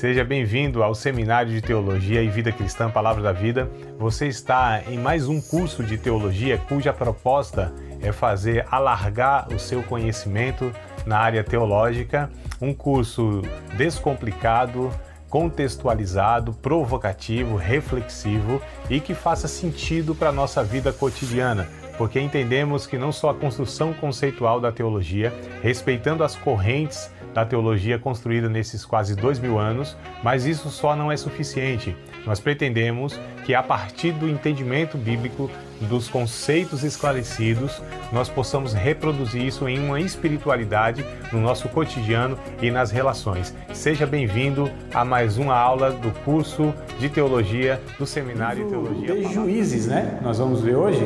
Seja bem-vindo ao Seminário de Teologia e Vida Cristã Palavra da Vida. Você está em mais um curso de teologia cuja proposta é fazer alargar o seu conhecimento na área teológica, um curso descomplicado, contextualizado, provocativo, reflexivo e que faça sentido para a nossa vida cotidiana, porque entendemos que não só a construção conceitual da teologia, respeitando as correntes da teologia construída nesses quase 2000 anos, mas isso só não é suficiente. Nós pretendemos que a partir do entendimento bíblico, dos conceitos esclarecidos, nós possamos reproduzir isso em uma espiritualidade no nosso cotidiano e nas relações. Seja bem-vindo a mais uma aula do curso de teologia do Seminário de Teologia. De Juízes, né? Nós vamos ver hoje.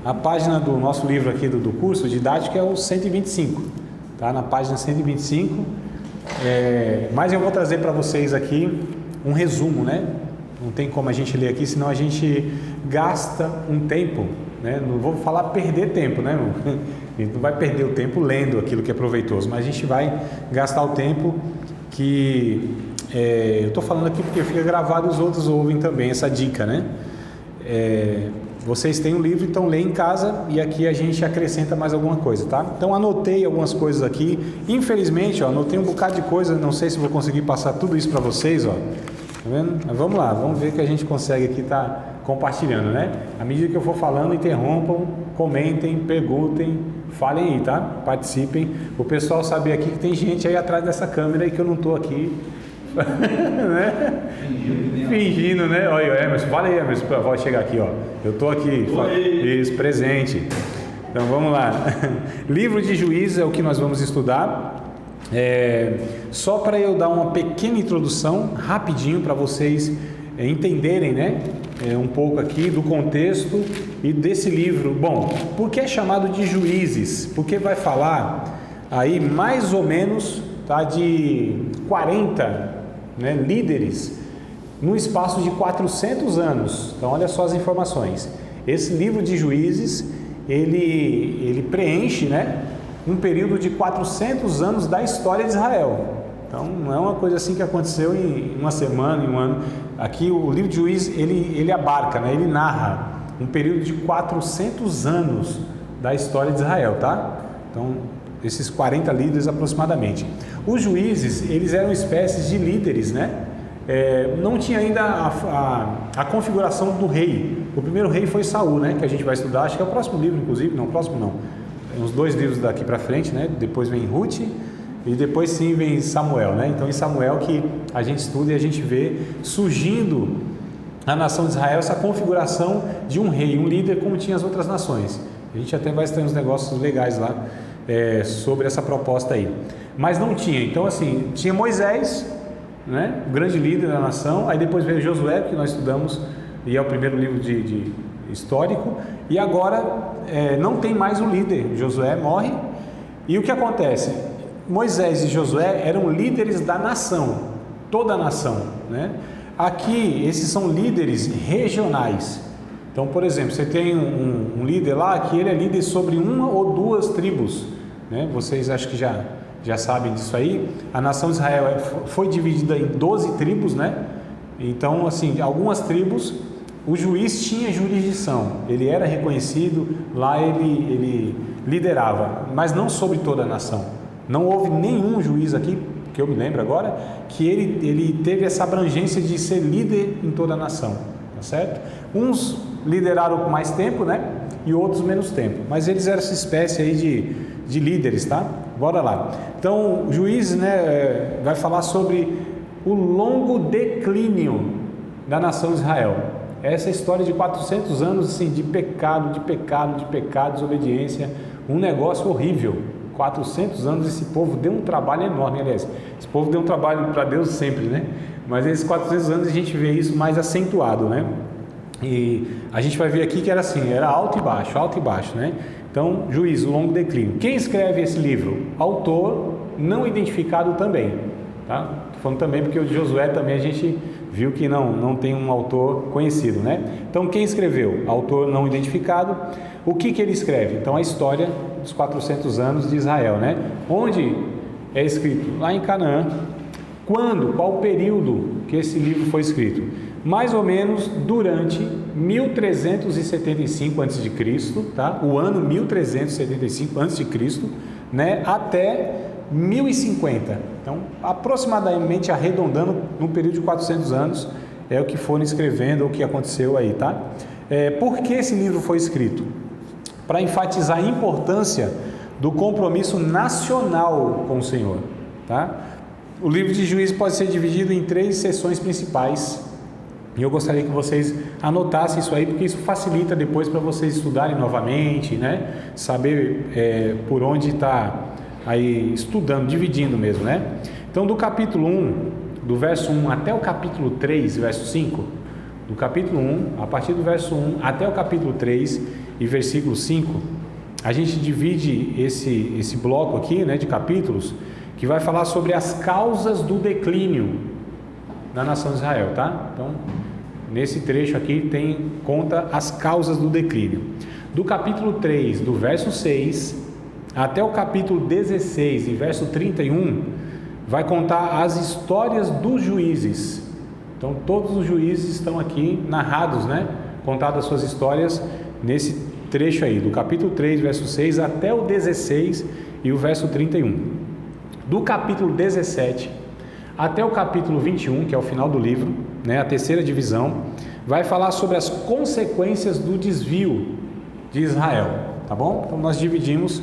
A página do nosso livro aqui do curso didático é o 125, tá? Na página 125, mas eu vou trazer para vocês aqui um resumo, né? Não tem como a gente ler aqui, senão a gente gasta um tempo, né? Não vou falar perder tempo, né? A gente não vai perder o tempo lendo aquilo que é proveitoso, mas a gente vai gastar o tempo que... eu estou falando aqui porque fica gravado e os outros ouvem também essa dica, né? Vocês têm um livro, então lê em casa e aqui a gente acrescenta mais alguma coisa, tá? Então anotei algumas coisas aqui. Infelizmente, ó, anotei um bocado de coisa, não sei se vou conseguir passar tudo isso para vocês, ó. Tá vendo? Mas vamos lá, vamos ver o que a gente consegue aqui tá compartilhando, né? À medida que eu for falando, interrompam, comentem, perguntem, falem aí, tá? Participem. O pessoal saber aqui que tem gente aí atrás dessa câmera e que eu não tô aqui. Né? Fingindo, né? Olha, Emerson, fala aí, Emerson, vai chegar aqui, ó. Eu tô aqui, isso, presente. Então vamos lá. Livro de Juízes é o que nós vamos estudar. Só para eu dar uma pequena introdução, rapidinho, para vocês entenderem, né? Um pouco aqui do contexto e desse livro. Bom, por que é chamado de Juízes? Porque vai falar aí mais ou menos, tá, de 40, né, líderes no espaço de 400 anos. Então olha só as informações. Esse livro de Juízes, ele preenche, né, um período de 400 anos da história de Israel. Então não é uma coisa assim que aconteceu em uma semana, em um ano. Aqui o livro de Juízes, ele abarca, né, ele narra um período de 400 anos da história de Israel, tá? Então esses 40 líderes aproximadamente. Os juízes, eles eram espécies de líderes, né? Não tinha ainda a configuração do rei. O primeiro rei foi Saul, né? Que a gente vai estudar, acho que é o próximo livro, inclusive. Não, próximo não. Tem uns 2 livros daqui para frente, né? Depois vem Ruth e depois sim vem Samuel, né? Então em Samuel que a gente estuda e a gente vê surgindo a nação de Israel, essa configuração de um rei, um líder, como tinha as outras nações. A gente até vai estar uns negócios legais lá sobre essa proposta aí. Mas não tinha. Então assim, tinha Moisés, né, o grande líder da nação. Aí depois veio Josué, que nós estudamos, e é o primeiro livro de histórico. E agora não tem mais o líder. Josué morre. E o que acontece? Moisés e Josué eram líderes da nação, toda a nação, né? Aqui, esses são líderes regionais. Então, por exemplo, você tem um líder lá que ele é líder sobre uma ou duas tribos, né? Vocês acho que já sabem disso aí. A nação de Israel foi dividida em 12 tribos, né? Então, assim, algumas tribos, o juiz tinha jurisdição, ele era reconhecido, lá ele liderava, mas não sobre toda a nação. Não houve nenhum juiz aqui, que eu me lembro agora, que ele teve essa abrangência de ser líder em toda a nação, tá certo? Uns lideraram com mais tempo, né? E outros menos tempo, mas eles eram essa espécie aí de líderes, tá? Bora lá. Então, Juízes, né, vai falar sobre o longo declínio da nação de Israel. Essa história de 400 anos assim, de pecado, desobediência, um negócio horrível. 400 anos esse povo deu um trabalho enorme, aliás, esse povo deu um trabalho para Deus sempre, né? Mas esses 400 anos a gente vê isso mais acentuado, né? E a gente vai ver aqui que era assim, era alto e baixo, né? Então, Juízes, o longo declínio. Quem escreve esse livro? Autor não identificado também, tá? Tô falando também porque o de Josué também a gente viu que não tem um autor conhecido, né? Então, quem escreveu? Autor não identificado. O que ele escreve? Então, a história dos 400 anos de Israel, né? Onde é escrito? Lá em Canaã, qual o período que esse livro foi escrito? Mais ou menos durante 1375 a.C., tá? O ano 1375 a.C., né? Até 1050. Então, aproximadamente arredondando, no período de 400 anos, é o que foram escrevendo, o que aconteceu aí, tá? Por que esse livro foi escrito? Para enfatizar a importância do compromisso nacional com o Senhor, tá? O livro de Juízes pode ser dividido em 3 seções principais, e eu gostaria que vocês anotassem isso aí, porque isso facilita depois para vocês estudarem novamente, né? Saber por onde está aí estudando, dividindo mesmo, né? Então, do capítulo 1, do verso 1 até o capítulo 3, verso 5, do capítulo 1, a partir do verso 1 até o capítulo 3 e versículo 5, a gente divide esse bloco aqui, né, de capítulos, que vai falar sobre as causas do declínio da nação de Israel, tá? Então, nesse trecho aqui conta as causas do declínio. Do capítulo 3, do verso 6 até o capítulo 16 e verso 31, vai contar as histórias dos juízes. Então, todos os juízes estão aqui narrados, né? Contadas as suas histórias nesse trecho aí, do capítulo 3, verso 6 até o 16 e o verso 31. Do capítulo 17 até o capítulo 21, que é o final do livro, né? A terceira divisão, vai falar sobre as consequências do desvio de Israel, tá bom? Então, nós dividimos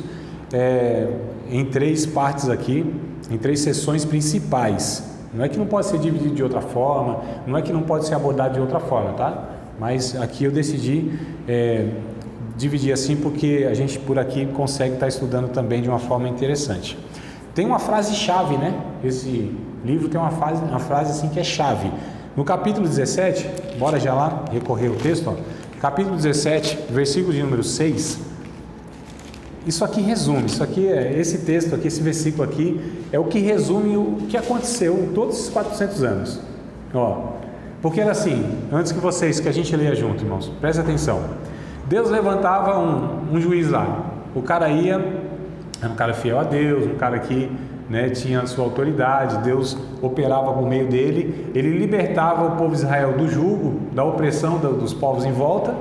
em 3 partes aqui, em 3 seções principais. Não é que não pode ser dividido de outra forma, não é que não pode ser abordado de outra forma, tá? Mas aqui eu decidi dividir assim porque a gente por aqui consegue estar estudando também de uma forma interessante. Tem uma frase-chave, né? Esse livro tem uma frase assim que é chave. No capítulo 17, bora já lá recorrer o texto, ó. Capítulo 17, versículo de número 6. Isso aqui resume, esse texto aqui, esse versículo aqui, é o que resume o que aconteceu em todos esses 400 anos. Ó, porque era assim, antes que a gente leia junto, irmãos, presta atenção. Deus levantava um juiz lá, o cara era um cara fiel a Deus, um cara que, né, tinha a sua autoridade, Deus operava por meio dele, ele libertava o povo de Israel do jugo, da opressão dos povos em volta,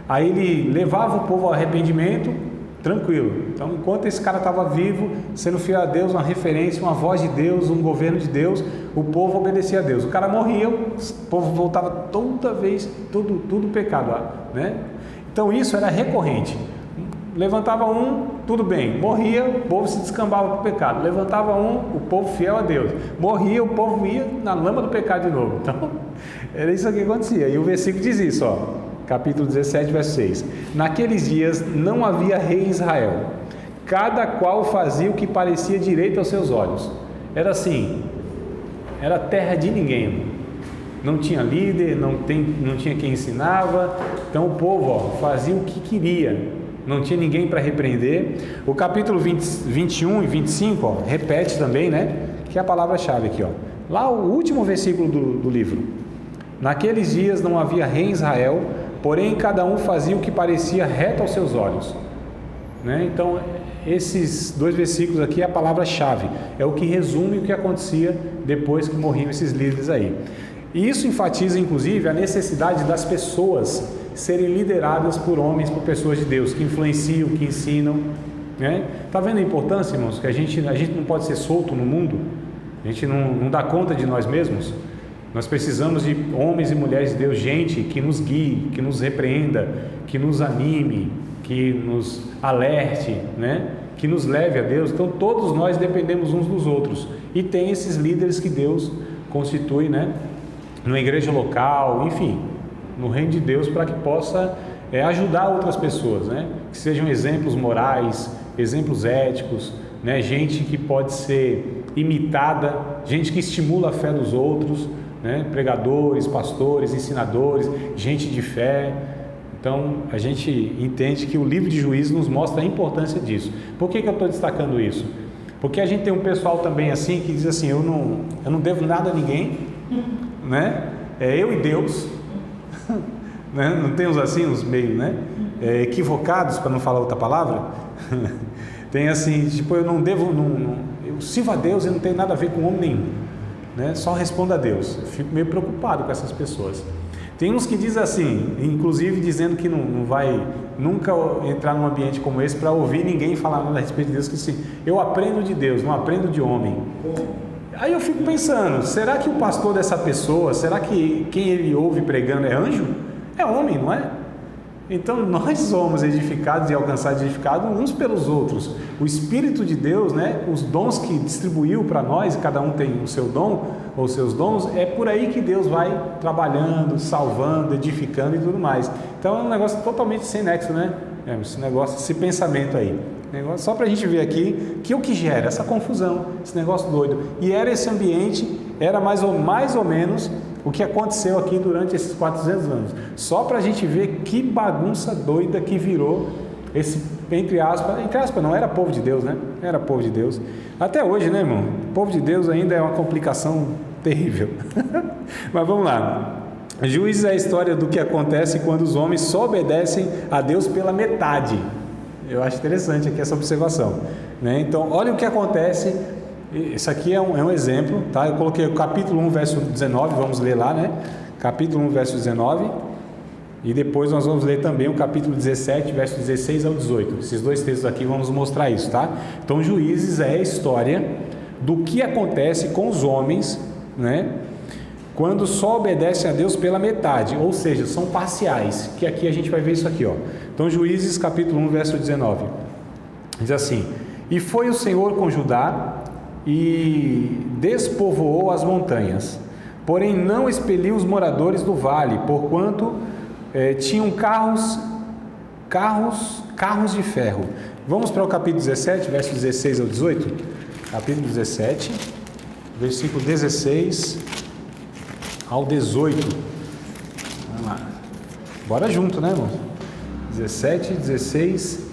aí ele levava o povo ao arrependimento, tranquilo. Então, enquanto esse cara estava vivo, sendo fiel a Deus, uma referência, uma voz de Deus, um governo de Deus, o povo obedecia a Deus. O cara morria, o povo voltava toda vez, tudo pecado lá, né? Então, isso era recorrente. Levantava tudo bem, morria, o povo se descambava para o pecado. Levantava o povo fiel a Deus. Morria, o povo ia na lama do pecado de novo. Então, era isso que acontecia. E o versículo diz isso, ó, capítulo 17, verso 6. Naqueles dias não havia rei em Israel, cada qual fazia o que parecia direito aos seus olhos. Era assim, era terra de ninguém. Não tinha líder, não tinha quem ensinava. Então o povo, ó, fazia o que queria. Não tinha ninguém para repreender. O capítulo 21 e 25, ó, repete também, né? Que é a palavra-chave aqui, ó. Lá o último versículo do livro. Naqueles dias não havia rei em Israel, porém cada um fazia o que parecia reto aos seus olhos, né? Então esses 2 versículos aqui é a palavra-chave. É o que resume o que acontecia depois que morriam esses líderes aí. E isso enfatiza, inclusive, a necessidade das pessoas serem lideradas por homens, por pessoas de Deus, que influenciam, que ensinam, né? Tá vendo a importância, irmãos? Que a gente não pode ser solto no mundo, a gente não dá conta de nós mesmos. Nós precisamos de homens e mulheres de Deus, gente que nos guie, que nos repreenda, que nos anime, que nos alerte, né? Que nos leve a Deus. Então todos nós dependemos uns dos outros. E tem esses líderes que Deus constitui, né? Numa igreja local, enfim, no reino de Deus, para que possa ajudar outras pessoas, né? Que sejam exemplos morais, exemplos éticos, né? Gente que pode ser imitada, gente que estimula a fé dos outros, né? Pregadores, pastores, ensinadores, gente de fé. Então a gente entende que o livro de Juízes nos mostra a importância disso. Por que eu estou destacando isso? Porque a gente tem um pessoal também assim que diz assim, eu não devo nada a ninguém, né? É eu e Deus, né? Não tem uns assim, uns meio, né? Equivocados, para não falar outra palavra. Tem assim, tipo, eu não devo, eu sirvo a Deus e não tenho nada a ver com homem nenhum. né? Só responda a Deus. Eu fico meio preocupado com essas pessoas. Tem uns que dizem assim, inclusive dizendo que não vai nunca entrar num ambiente como esse para ouvir ninguém falar nada a respeito de Deus, que assim, eu aprendo de Deus, não aprendo de homem. Aí eu fico pensando, será que o pastor dessa pessoa, será que quem ele ouve pregando é anjo? É homem, não é? Então nós somos edificados e alcançados edificados uns pelos outros. O Espírito de Deus, né, os dons que distribuiu para nós, cada um tem o seu dom ou seus dons, é por aí que Deus vai trabalhando, salvando, edificando e tudo mais. Então é um negócio totalmente sem nexo, né? Esse negócio, esse pensamento aí. Só para a gente ver aqui que o que gera essa confusão, esse negócio doido. E era esse ambiente, era mais ou menos o que aconteceu aqui durante esses 400 anos. Só para a gente ver que bagunça doida que virou esse, entre aspas, não era povo de Deus, né? Era povo de Deus. Até hoje, né, irmão? O povo de Deus ainda é uma complicação terrível. Mas vamos lá. Juízes é a história do que acontece quando os homens só obedecem a Deus pela metade. Eu acho interessante aqui essa observação, né? Então, olha o que acontece. Isso aqui é um exemplo, tá? Eu coloquei o capítulo 1, verso 19, vamos ler lá, né? Capítulo 1, verso 19, e depois nós vamos ler também o capítulo 17, verso 16 ao 18. Esses dois textos aqui vamos mostrar isso, tá? Então, Juízes é a história do que acontece com os homens, né? Quando só obedecem a Deus pela metade, ou seja, são parciais, que aqui a gente vai ver isso aqui, ó. Então, Juízes, capítulo 1, verso 19, diz assim: E foi o Senhor com Judá, e despovoou as montanhas, porém não expeliu os moradores do vale, porquanto tinham carros de ferro. Vamos para o capítulo 17, versos 16 ao 18. Capítulo 17, versículo 16 ao 18. Vamos lá. Bora junto, né, irmão? 17, 16.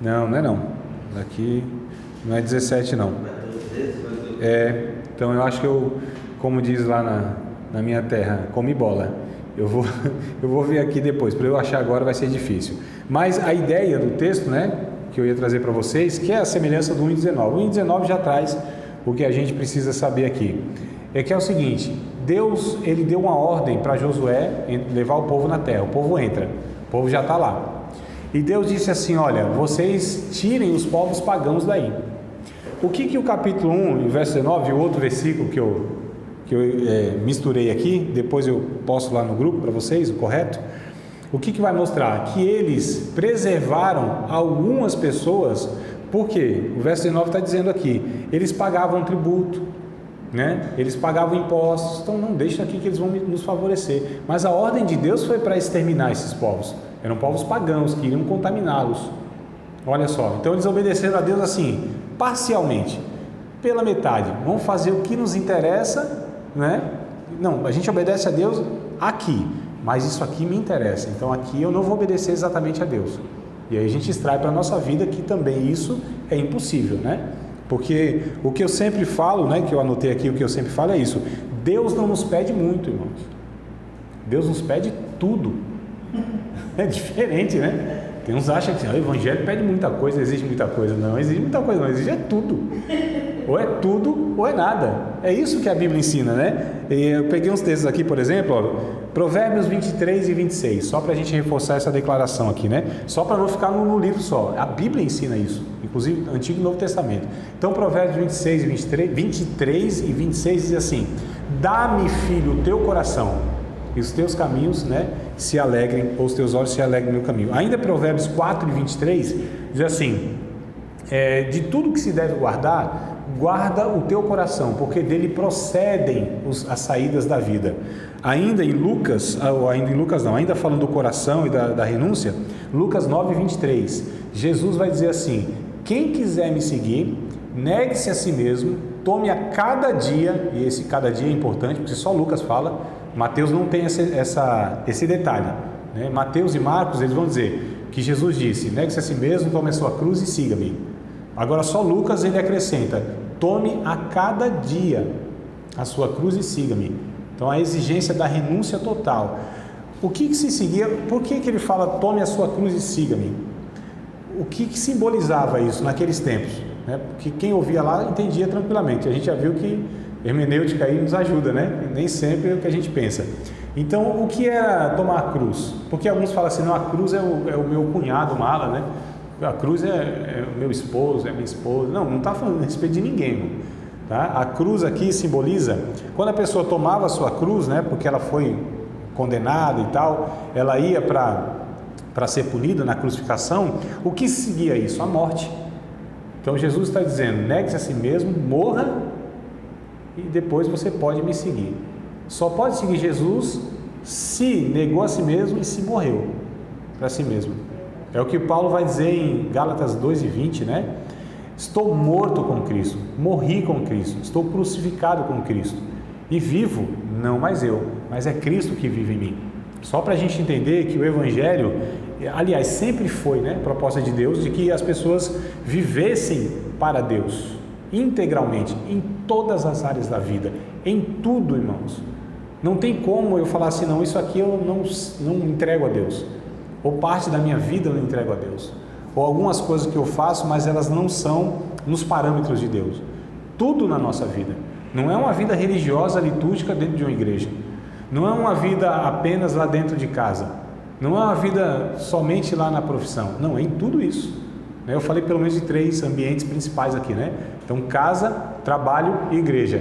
Não é não. Aqui não é 17 não. Então eu acho que como diz lá na minha terra, come bola. Eu vou ver aqui depois, para eu achar agora vai ser difícil. Mas a ideia do texto, né, que eu ia trazer para vocês, que é a semelhança do 1,19. O 1,19 já traz o que a gente precisa saber aqui. É que é o seguinte, Deus, ele deu uma ordem para Josué levar o povo na terra. O povo entra, o povo já está lá. E Deus disse assim, olha, vocês tirem os povos pagãos daí. O que o capítulo 1, verso 19, e o outro versículo que eu misturei aqui, depois eu posto lá no grupo para vocês, o correto, o que vai mostrar? Que eles preservaram algumas pessoas, porque o verso 19 está dizendo aqui, eles pagavam tributo, né? Eles pagavam impostos, então não deixa aqui que eles vão nos favorecer. Mas a ordem de Deus foi para exterminar esses povos. Eram povos pagãos que iriam contaminá-los. Olha só, então eles obedeceram a Deus assim, parcialmente, pela metade. Vamos fazer o que nos interessa, né? Não, a gente obedece a Deus aqui, mas isso aqui me interessa. Então aqui eu não vou obedecer exatamente a Deus. E aí a gente extrai para a nossa vida que também isso é impossível, né? Porque o que eu sempre falo, né, que eu anotei aqui, o que eu sempre falo é isso. Deus não nos pede muito, irmãos. Deus nos pede tudo. É diferente, né? Tem uns que acham que o evangelho pede muita coisa, exige muita coisa. Não exige muita coisa, não, exige tudo. Ou é tudo ou é nada. É isso que a Bíblia ensina, né? E eu peguei uns textos aqui, por exemplo, ó, Provérbios 23 e 26, só para a gente reforçar essa declaração aqui, né? Só para não ficar no livro só. A Bíblia ensina isso, inclusive Antigo e Novo Testamento. Então, Provérbios 23 e 26 diz assim: Dá-me, filho, o teu coração, e os teus caminhos, né, se alegrem, ou os teus olhos se alegrem no meu caminho. Ainda Provérbios 4 e 23 diz assim: de tudo que se deve guardar, guarda o teu coração, porque dele procedem as saídas da vida. Ainda falando do coração e da renúncia, Lucas 9, 23, Jesus vai dizer assim: quem quiser me seguir, negue-se a si mesmo, tome a cada dia, e esse cada dia é importante, porque só Lucas fala, Mateus não tem esse detalhe, né? Mateus e Marcos, eles vão dizer que Jesus disse, negue-se a si mesmo, tome a sua cruz e siga-me. Agora só Lucas ele acrescenta, tome a cada dia a sua cruz e siga-me. Então a exigência da renúncia total. O que se seguia? Por que ele fala tome a sua cruz e siga-me? O que simbolizava isso naqueles tempos? né? Porque quem ouvia lá entendia tranquilamente. A gente já viu que hermenêutica aí nos ajuda, né? Nem sempre é o que a gente pensa. Então, o que era tomar a cruz? Porque alguns falam assim, não, a cruz é o meu cunhado mala, né? A cruz é o meu esposo, é a minha esposa. Não está falando a respeito de ninguém, irmão. Tá? A cruz aqui simboliza, quando a pessoa tomava a sua cruz, né? Porque ela foi condenada e tal, ela ia para ser punida na crucificação. O que seguia isso? A morte. Então Jesus está dizendo, negue-se a si mesmo, morra e depois você pode me seguir. Só pode seguir Jesus se negou a si mesmo e se morreu para si mesmo. É o que Paulo vai dizer em Gálatas 2:20, né? Estou morto com Cristo, morri com Cristo, estou crucificado com Cristo e vivo, não mais eu, mas é Cristo que vive em mim. Só para a gente entender que o Evangelho, aliás, sempre foi, né, proposta de Deus, de que as pessoas vivessem para Deus, integralmente, em todas as áreas da vida, em tudo, irmãos. Não tem como eu falar assim, não, isso aqui eu não entrego a Deus, ou parte da minha vida eu não entrego a Deus, ou algumas coisas que eu faço, mas elas não são nos parâmetros de Deus. Tudo na nossa vida. Não é uma vida religiosa, litúrgica dentro de uma igreja. Não é uma vida apenas lá dentro de casa. Não é uma vida somente lá na profissão. Não, é em tudo isso. Eu falei pelo menos de 3 ambientes principais aqui, né? Então, casa, trabalho e igreja.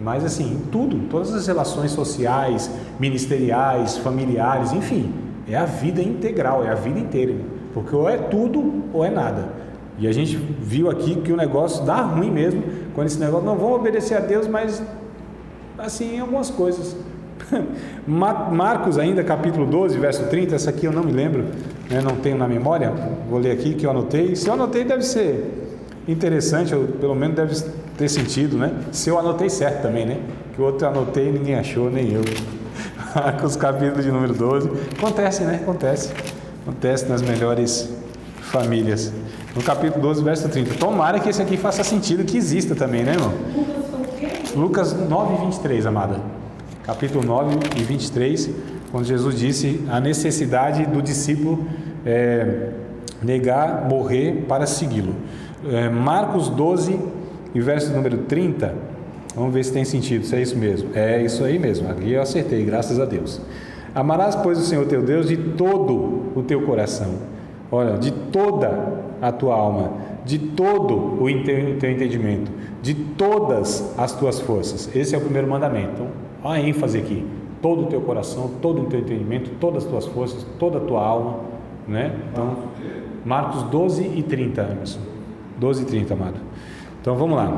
Mas assim, em tudo, todas as relações sociais, ministeriais, familiares, enfim, é a vida integral, é a vida inteira. Porque ou é tudo ou é nada. E a gente viu aqui que o negócio dá ruim mesmo, quando esse negócio, não, vamos obedecer a Deus, mas assim, em algumas coisas. Marcos ainda, capítulo 12, verso 30, essa aqui eu não me lembro, né, não tenho na memória, vou ler aqui que eu anotei. Se eu anotei deve ser interessante, ou pelo menos deve ter sentido, né? Se eu anotei certo também, né? Que o outro eu anotei e ninguém achou, nem eu. Marcos capítulo de número 12, acontece, né? Acontece nas melhores famílias. No capítulo 12, verso 30, tomara que esse aqui faça sentido, que exista também, né, irmão? Lucas 9:23, amada. Capítulo 9 e 23, quando Jesus disse a necessidade do discípulo negar, morrer para segui-lo. Marcos 12 e verso número 30, vamos ver se tem sentido, se é isso mesmo. É isso aí mesmo, aqui eu acertei, graças a Deus. Amarás, pois, o Senhor teu Deus de todo o teu coração, olha, de toda a tua alma, de todo o teu entendimento, de todas as tuas forças. Esse é o primeiro mandamento. Então, olha a ênfase aqui, todo o teu coração, todo o teu entendimento, todas as tuas forças, toda a tua alma, né? Então, Marcos 12 e 30, Emerson. 12 e 30, amado. Então, vamos lá.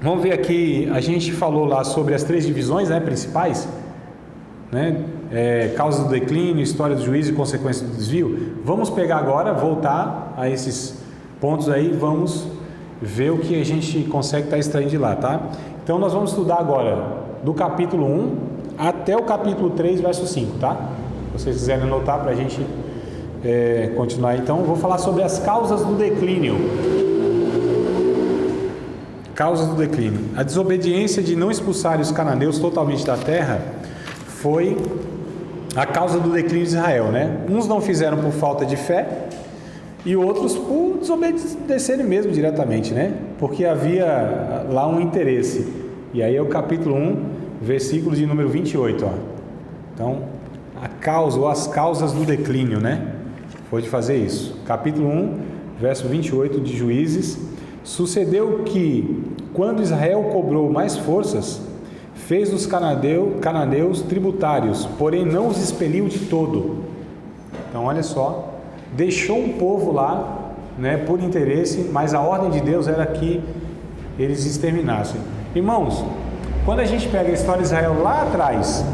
Vamos ver aqui, a gente falou lá sobre as 3 divisões, né, principais, né? Causa do declínio, história do juízo e consequência do desvio. Vamos pegar agora, voltar a esses pontos aí, vamos ver o que a gente consegue estar extraindo de lá, tá? Então, nós vamos estudar agora do capítulo 1 até o capítulo 3, verso 5, tá? Se vocês quiserem anotar para a gente continuar. Então, eu vou falar sobre as causas do declínio. Causas do declínio. A desobediência de não expulsar os cananeus totalmente da terra foi a causa do declínio de Israel, né? Uns não fizeram por falta de fé e outros por desobedecerem mesmo diretamente, né? Porque havia lá um interesse. E aí é o capítulo 1, versículo de número 28, ó. Então, a causa ou as causas do declínio, né? Foi de fazer isso. Capítulo 1, verso 28 de Juízes. Sucedeu que, quando Israel cobrou mais forças, fez os cananeus tributários, porém não os expeliu de todo. Então, olha só, deixou um povo lá, né, por interesse, mas a ordem de Deus era que eles exterminassem. Irmãos, quando a gente pega a história de Israel lá atrás,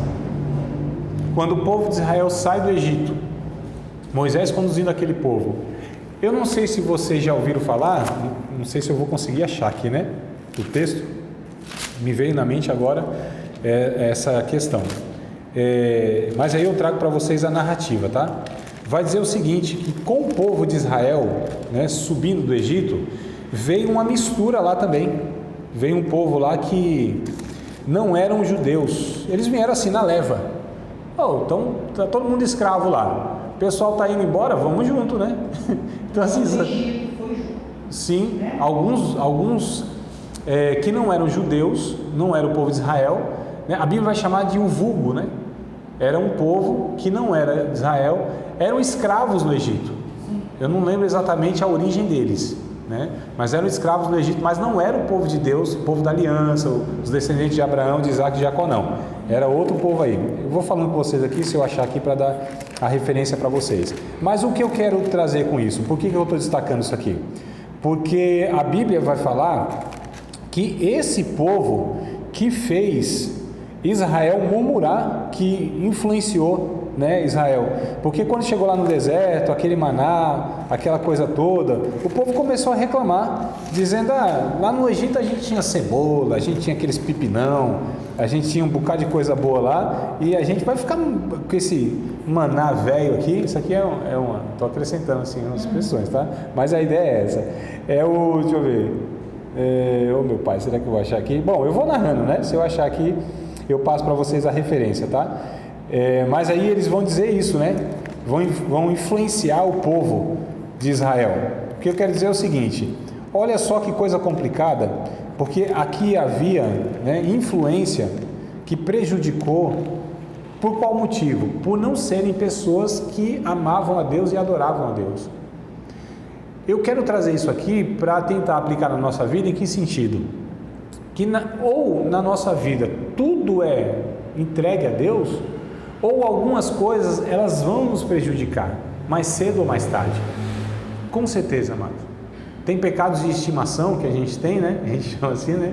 quando o povo de Israel sai do Egito, Moisés conduzindo aquele povo, eu não sei se vocês já ouviram falar, não sei se eu vou conseguir achar aqui, né? O texto me veio na mente agora essa questão, mas aí eu trago para vocês a narrativa, tá? Vai dizer o seguinte, que com o povo de Israel, né, subindo do Egito, veio uma mistura lá também. Veio um povo lá que não eram judeus, eles vieram assim na leva. Então tá todo mundo escravo lá, o pessoal tá indo embora, vamos junto, né? Então assim, sim, alguns que não eram judeus, não era o povo de Israel, né? A Bíblia vai chamar de o vulgo, né? Era um povo que não era de Israel, eram escravos no Egito. Eu não lembro exatamente a origem deles, né? Mas eram escravos no Egito, mas não era o povo de Deus, o povo da aliança, os descendentes de Abraão, de Isaac e de Jacó, não. Era outro povo aí. Eu vou falando com vocês aqui, se eu achar aqui, para dar a referência para vocês. Mas o que eu quero trazer com isso? Por que eu estou destacando isso aqui? Porque a Bíblia vai falar que esse povo que fez Israel murmurar, que influenciou, né, Israel, porque quando chegou lá no deserto, aquele maná, aquela coisa toda, o povo começou a reclamar, dizendo, lá no Egito a gente tinha cebola, a gente tinha aqueles pipinão, a gente tinha um bocado de coisa boa lá, e a gente vai ficar com esse maná velho aqui. Isso aqui estou acrescentando assim umas expressões, tá? Mas a ideia é essa, deixa eu ver, ô meu pai, será que eu vou achar aqui? Bom, eu vou narrando, né, se eu achar aqui, eu passo para vocês a referência, tá? Mas aí eles vão dizer isso, né? Vão influenciar o povo de Israel. O que eu quero dizer é o seguinte: olha só que coisa complicada, porque aqui havia, né, influência que prejudicou. Por qual motivo? Por não serem pessoas que amavam a Deus e adoravam a Deus. Eu quero trazer isso aqui para tentar aplicar na nossa vida. Em que sentido? Que ou na nossa vida tudo é entregue a Deus, ou algumas coisas elas vão nos prejudicar, mais cedo ou mais tarde. Com certeza, amado. Tem pecados de estimação que a gente tem, né? A gente chama assim, né?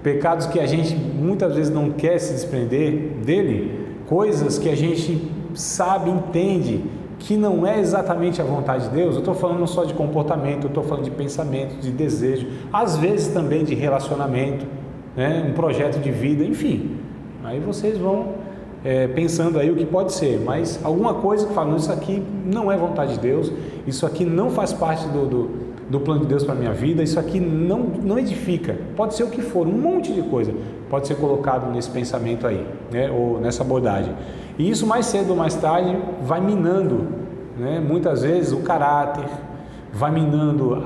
Pecados que a gente muitas vezes não quer se desprender dele, coisas que a gente sabe, entende que não é exatamente a vontade de Deus. Eu estou falando não só de comportamento, eu estou falando de pensamento, de desejo, às vezes também de relacionamento, né? Um projeto de vida, enfim. Aí vocês vão pensando aí o que pode ser, mas alguma coisa que fala, isso aqui não é vontade de Deus, isso aqui não faz parte do plano de Deus para a minha vida, isso aqui não edifica, pode ser o que for, um monte de coisa pode ser colocado nesse pensamento aí, né? Ou nessa abordagem, e isso mais cedo ou mais tarde vai minando, né? Muitas vezes o caráter, vai minando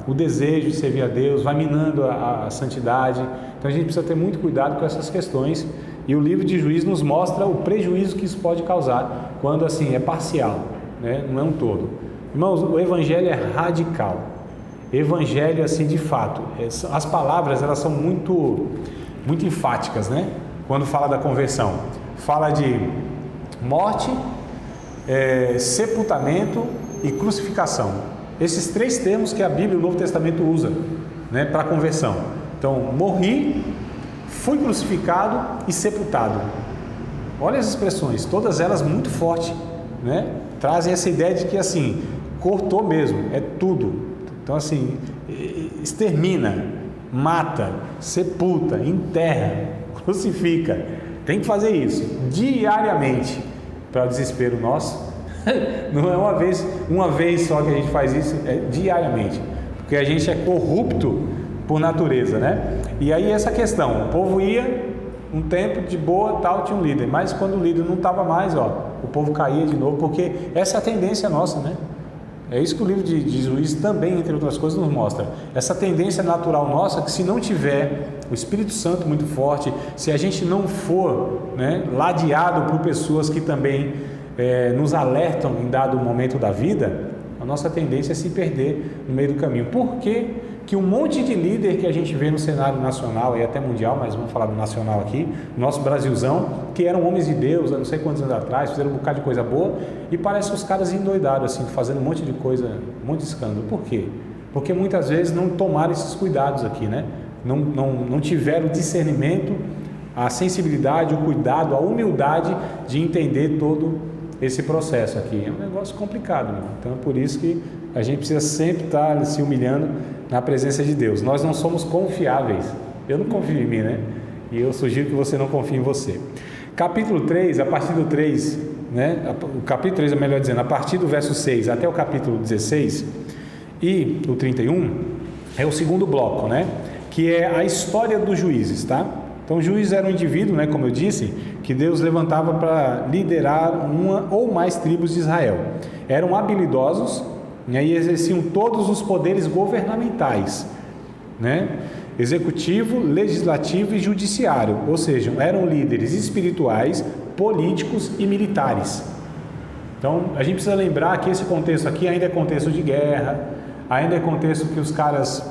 o desejo de servir a Deus, vai minando a santidade. Então a gente precisa ter muito cuidado com essas questões, e o livro de Juízes nos mostra o prejuízo que isso pode causar, quando assim é parcial, né? Não é um todo. Irmãos, o evangelho é radical, evangelho assim de fato, as palavras elas são muito enfáticas, né? Quando fala da conversão, fala de morte, sepultamento e crucificação. Esses três termos que a Bíblia e o Novo Testamento usa, né, para conversão. Então, morri, fui crucificado e sepultado. Olha as expressões, todas elas muito fortes, né? Trazem essa ideia de que assim, cortou mesmo, é tudo. Então assim, extermina, mata, sepulta, enterra, crucifica. Tem que fazer isso diariamente, para o desespero nosso. Não é uma vez só que a gente faz isso, é diariamente, porque a gente é corrupto por natureza, né? E aí essa questão, o povo ia um tempo de boa, tal, tinha um líder, mas quando o líder não estava mais, o povo caía de novo, porque essa é a tendência nossa, né? É isso que o livro de Juízes também, entre outras coisas, nos mostra. Essa tendência natural nossa, que se não tiver o Espírito Santo muito forte, se a gente não for, né, ladeado por pessoas que também nos alertam em dado momento da vida, a nossa tendência é se perder no meio do caminho. Por quê? Que um monte de líder que a gente vê no cenário nacional e até mundial, mas vamos falar do nacional aqui, nosso Brasilzão, que eram homens de Deus há não sei quantos anos atrás, fizeram um bocado de coisa boa, e parece os caras endoidados, assim, fazendo um monte de coisa, um monte de escândalo. Por quê? Porque muitas vezes não tomaram esses cuidados aqui, né? Não tiveram o discernimento, a sensibilidade, o cuidado, a humildade de entender todo esse processo aqui. É um negócio complicado, né? Então é por isso que a gente precisa sempre estar se humilhando na presença de Deus. Nós não somos confiáveis. Eu não confio em mim, né? E eu sugiro que você não confie em você. Capítulo 3, a partir do 3, né? O capítulo 3, é melhor dizendo, a partir do verso 6 até o capítulo 16 e o 31, é o segundo bloco, né? Que é a história dos juízes, tá? Então, o juiz era um indivíduo, né, como eu disse, que Deus levantava para liderar uma ou mais tribos de Israel. Eram habilidosos, e aí exerciam todos os poderes governamentais, né? Executivo, legislativo e judiciário, ou seja, eram líderes espirituais, políticos e militares. Então, a gente precisa lembrar que esse contexto aqui ainda é contexto de guerra, ainda é contexto que os caras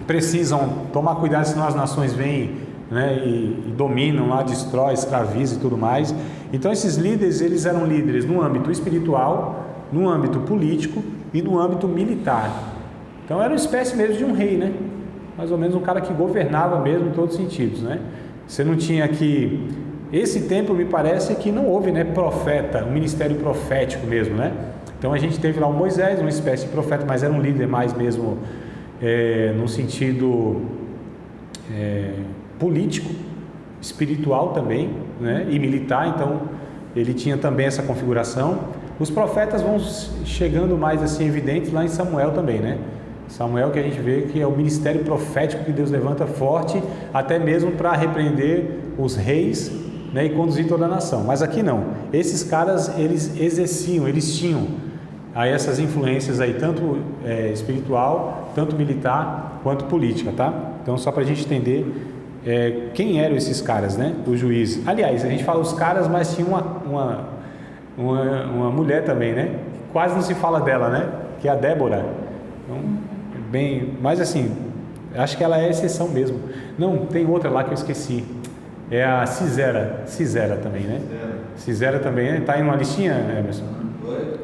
precisam tomar cuidado, senão as nações vêm, né, e dominam lá, destrói, escravizam e tudo mais. Então, esses líderes, eles eram líderes no âmbito espiritual, no âmbito político e no âmbito militar. Então, era uma espécie mesmo de um rei, né? Mais ou menos um cara que governava mesmo em todos os sentidos, né? Você não tinha aqui... Esse tempo me parece que não houve, né, profeta, um ministério profético mesmo, né? Então a gente teve lá o Moisés, uma espécie de profeta, mas era um líder mais mesmo no sentido político, espiritual também, né? E militar, então ele tinha também essa configuração. Os profetas vão chegando mais assim evidentes lá em Samuel também, né? Samuel, que a gente vê que é o ministério profético que Deus levanta forte, até mesmo para repreender os reis, né, e conduzir toda a nação. Mas aqui não. Esses caras, eles exerciam, eles tinham aí essas influências aí, tanto espiritual, tanto militar, quanto política, tá? Então, só para a gente entender quem eram esses caras, né? Os juízes. Aliás, a gente fala os caras, mas tinha uma mulher também, né? Quase não se fala dela, né? Que é a Débora. Então, mas assim, acho que ela é exceção mesmo. Não, tem outra lá que eu esqueci. É a Cisera também, né? Cisera também, né? Tá aí numa listinha, Emerson?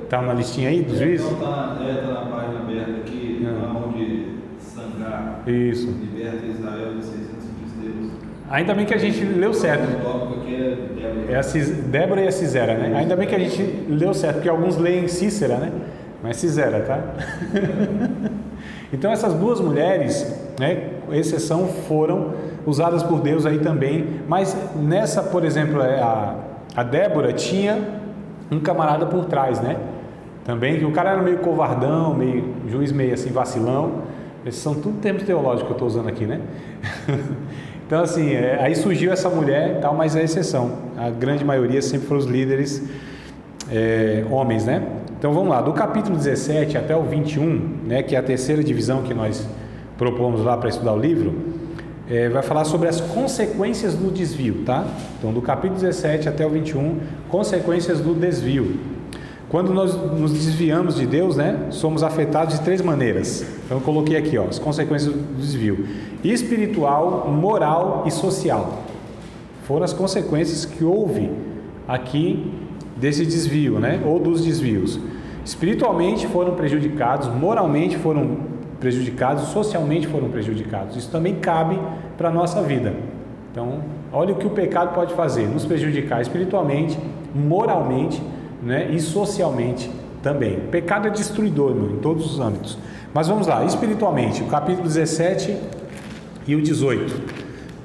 Tá numa listinha aí dos juízes? Tá na página aberta aqui, onde Sangar liberta Israel de 600 filisteus. Ainda bem que a gente leu certo. O tópico aqui é Débora e a Cisera, né? Ainda bem que a gente leu certo, porque alguns leem Cícera, né? Mas Cisera, tá? Então essas duas mulheres, né, exceção, foram usadas por Deus aí também, mas nessa, por exemplo, a Débora tinha um camarada por trás, né? Também, que o cara era meio covardão, juiz meio assim, vacilão. Esses são tudo termos teológicos que eu estou usando aqui, né? Então assim, aí surgiu essa mulher e tal, mas é exceção. A grande maioria sempre foram os líderes homens, né? Então vamos lá, do capítulo 17 até o 21, né, que é a terceira divisão que nós propomos lá para estudar o livro, vai falar sobre as consequências do desvio, tá? Então do capítulo 17 até o 21, consequências do desvio. Quando nós nos desviamos de Deus, né, somos afetados de 3 maneiras. Então eu coloquei aqui, ó, as consequências do desvio: espiritual, moral e social. Foram as consequências que houve aqui desse desvio, né, ou dos desvios. Espiritualmente foram prejudicados, moralmente foram prejudicados, socialmente foram prejudicados. Isso também cabe para a nossa vida. Então, olha o que o pecado pode fazer: nos prejudicar espiritualmente, moralmente, né, e socialmente também. O pecado é destruidor, em todos os âmbitos. Mas vamos lá, espiritualmente, o capítulo 17 e o 18.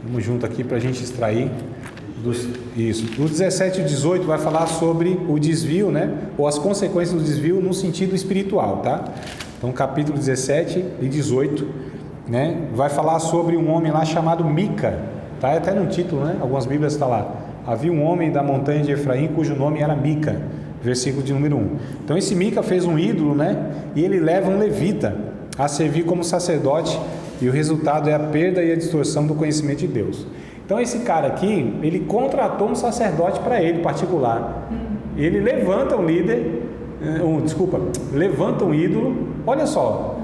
Vamos junto aqui para a gente extrair. Isso. O 17 e o 18 vai falar sobre o desvio, né? Ou as consequências do desvio no sentido espiritual, tá? Então, capítulo 17 e 18, né? Vai falar sobre um homem lá chamado Mica, tá? Até no título, né? Algumas bíblias está lá. Havia um homem da montanha de Efraim cujo nome era Mica, versículo de número 1. Então, esse Mica fez um ídolo, né? E ele leva um levita a servir como sacerdote, e o resultado é a perda e a distorção do conhecimento de Deus. Então esse cara aqui, ele contratou um sacerdote para ele, particular. Ele levanta um líder, levanta um ídolo. Olha só,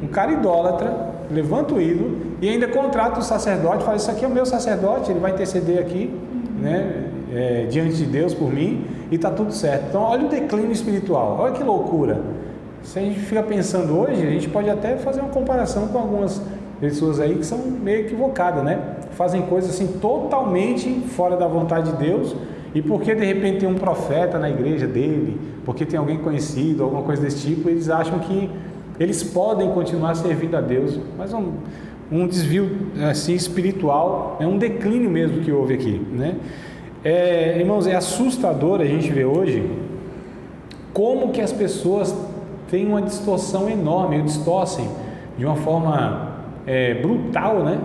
um cara idólatra, levanta o ídolo e ainda contrata um sacerdote, fala: isso aqui é o meu sacerdote, ele vai interceder aqui, né, diante de Deus por mim, e está tudo certo. Então olha o declínio espiritual, olha que loucura. Se a gente fica pensando hoje, a gente pode até fazer uma comparação com algumas pessoas aí que são meio equivocadas, né? Fazem coisas assim totalmente fora da vontade de Deus, e porque de repente tem um profeta na igreja dele, porque tem alguém conhecido, alguma coisa desse tipo, eles acham que eles podem continuar servindo a Deus. Mas um desvio assim espiritual, é um declínio mesmo que houve aqui, né? Irmãos, é assustador a gente ver hoje como que as pessoas têm uma distorção enorme, distorcem de uma forma brutal, né,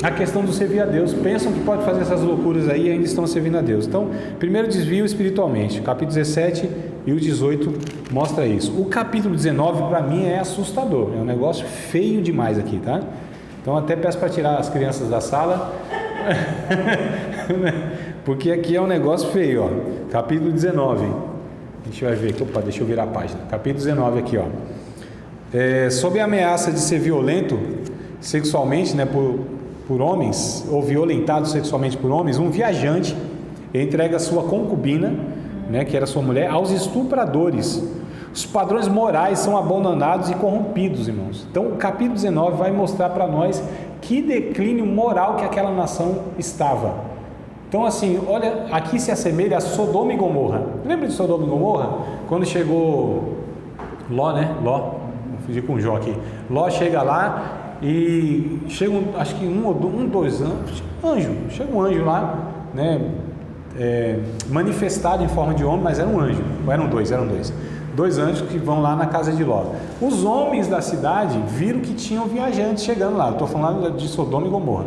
a questão do servir a Deus, pensam que pode fazer essas loucuras aí e ainda estão servindo a Deus. Então, primeiro desvio espiritualmente, o capítulo 17 e o 18 mostra isso. O capítulo 19 para mim é assustador, é um negócio feio demais aqui, tá? Então até peço para tirar as crianças da sala, porque aqui é um negócio feio, ó. Capítulo 19, a gente vai ver aqui, opa, deixa eu virar a página. Capítulo 19 aqui, ó. Sob a ameaça de ser violento sexualmente, né, por homens, ou violentado sexualmente por homens, um viajante entrega sua concubina, né, que era sua mulher, aos estupradores. Os padrões morais são abandonados e corrompidos, irmãos. Então o capítulo 19 vai mostrar para nós que declínio moral que aquela nação estava. Então assim, olha, aqui se assemelha a Sodoma e Gomorra. Lembra de Sodoma e Gomorra? Quando chegou Ló, né? Ló, vou fugir com o Jó aqui. Ló chega lá e chega, acho que dois anos, chega um anjo lá, né? Manifestado em forma de homem, mas era um anjo, eram dois anjos que vão lá na casa de Ló. Os homens da cidade viram que tinham viajantes chegando lá. Eu estou falando de Sodoma e Gomorra.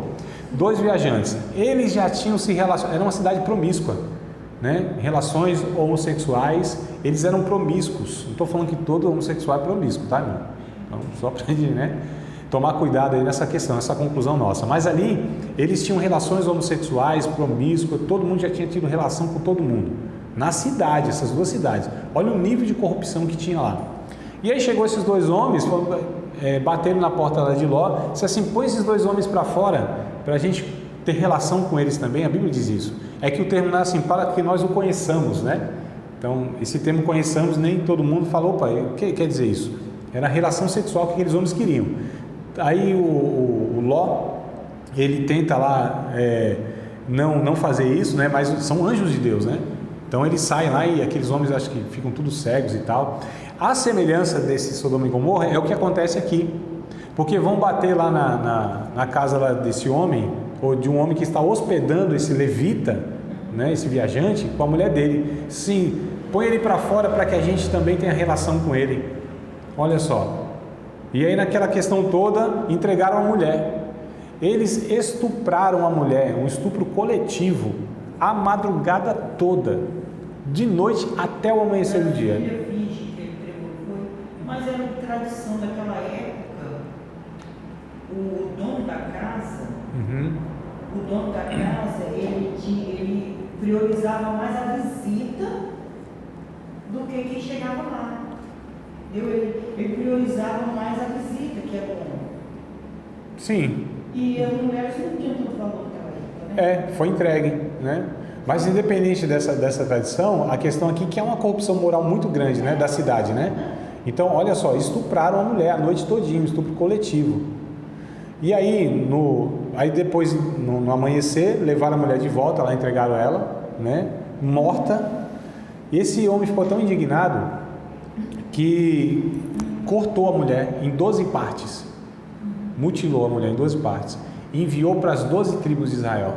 2 viajantes, eles já tinham se relacionado, era uma cidade promíscua, né? Relações homossexuais, eles eram promíscuos. Não estou falando que todo homossexual é promíscuo, tá, irmão? Então, só para a gente, né, tomar cuidado aí nessa questão, essa conclusão nossa. Mas ali, eles tinham relações homossexuais, promíscuas, todo mundo já tinha tido relação com todo mundo. Na cidade, essas 2 cidades. Olha o nível de corrupção que tinha lá. E aí chegou esses 2 homens, bateram na porta lá de Ló, disse assim, põe esses 2 homens para fora, para a gente ter relação com eles também. A Bíblia diz isso. É que o termo não é assim, para que nós o conheçamos, né? Então, esse termo conheçamos, nem todo mundo falou, opa, o que quer dizer isso? Era a relação sexual que aqueles homens queriam. Aí o Ló, ele tenta lá não fazer isso, né? Mas são anjos de Deus, né? Então eles saem lá e aqueles homens acho que ficam tudo cegos e tal. A semelhança desse Sodoma e Gomorra é o que acontece aqui, porque vão bater lá na casa lá desse homem, ou de um homem que está hospedando esse levita, né? Esse viajante, com a mulher dele. Sim, põe ele para fora para que a gente também tenha relação com ele. Olha só. E aí naquela questão toda, entregaram a mulher. Eles estupraram a mulher, um estupro coletivo, a madrugada toda, de noite até o amanhecer do dia. Mas era tradição daquela época, o dono da casa, ele priorizava mais a visita do que quem chegava lá. Ele priorizava mais a visita, que é bom. Sim. E as mulheres não tinham tanto valor naquela época, né? Foi entregue, né? Mas independente dessa tradição, a questão aqui é que é uma corrupção moral muito grande, né, da cidade, né? Então, olha só, estupraram a mulher a noite todinha, um estupro coletivo. E aí, depois, no amanhecer, levaram a mulher de volta, lá entregaram ela, né, morta. E esse homem ficou tão indignado que cortou a mulher em 12 partes, mutilou a mulher em 12 partes, e enviou para as 12 tribos de Israel.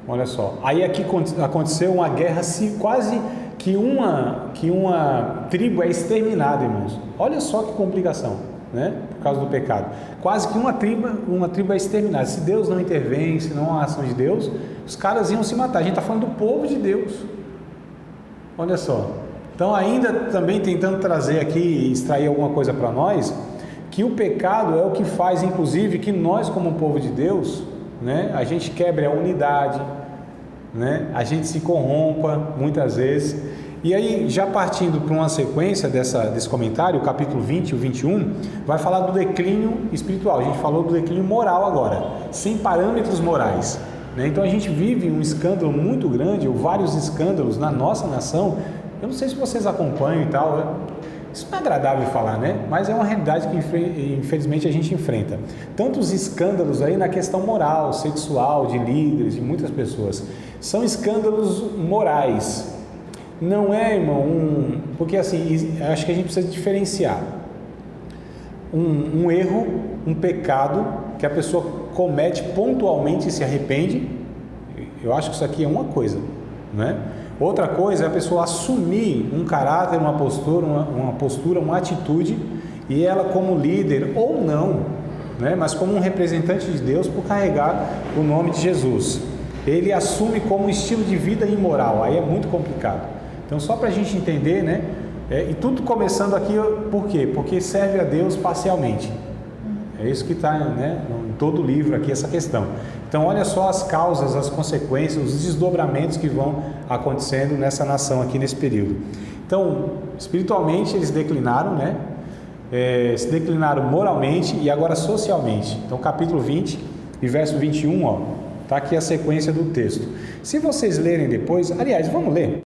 Olha só, aí aqui aconteceu uma guerra, quase que uma tribo é exterminada, irmãos. Olha só que complicação, né? Por causa do pecado. Quase que uma tribo é exterminada. Se Deus não intervém, se não há ação de Deus, os caras iam se matar. A gente está falando do povo de Deus. Olha só. Então, ainda também tentando trazer aqui e extrair alguma coisa para nós, que o pecado é o que faz, inclusive, que nós, como povo de Deus, né, a gente quebre a unidade, né, a gente se corrompa muitas vezes. E aí, já partindo para uma sequência desse comentário, o capítulo 20 e o 21, vai falar do declínio espiritual. A gente falou do declínio moral agora, sem parâmetros morais, né? Então a gente vive um escândalo muito grande, ou vários escândalos na nossa nação. Eu não sei se vocês acompanham e tal, isso não é agradável falar, né? Mas é uma realidade que infelizmente a gente enfrenta. Tantos escândalos aí na questão moral, sexual, de líderes, de muitas pessoas. São escândalos morais. Não é, irmão, porque assim, acho que a gente precisa diferenciar um erro, um pecado que a pessoa comete pontualmente e se arrepende. Eu acho que isso aqui é uma coisa, né? Outra coisa é a pessoa assumir um caráter, uma postura, uma atitude, e ela como líder ou não, né? Mas como um representante de Deus por carregar o nome de Jesus. Ele assume como um estilo de vida imoral, aí é muito complicado. Então só para a gente entender, né? E tudo começando aqui, por quê? Porque serve a Deus parcialmente. É isso que está, né, em todo o livro aqui, essa questão. Então olha só as causas, as consequências, os desdobramentos que vão acontecendo nessa nação aqui nesse período. Então, espiritualmente eles declinaram, né? Se declinaram moralmente e agora socialmente. Então capítulo 20 e verso 21, ó, está aqui a sequência do texto. Se vocês lerem depois, aliás, vamos ler.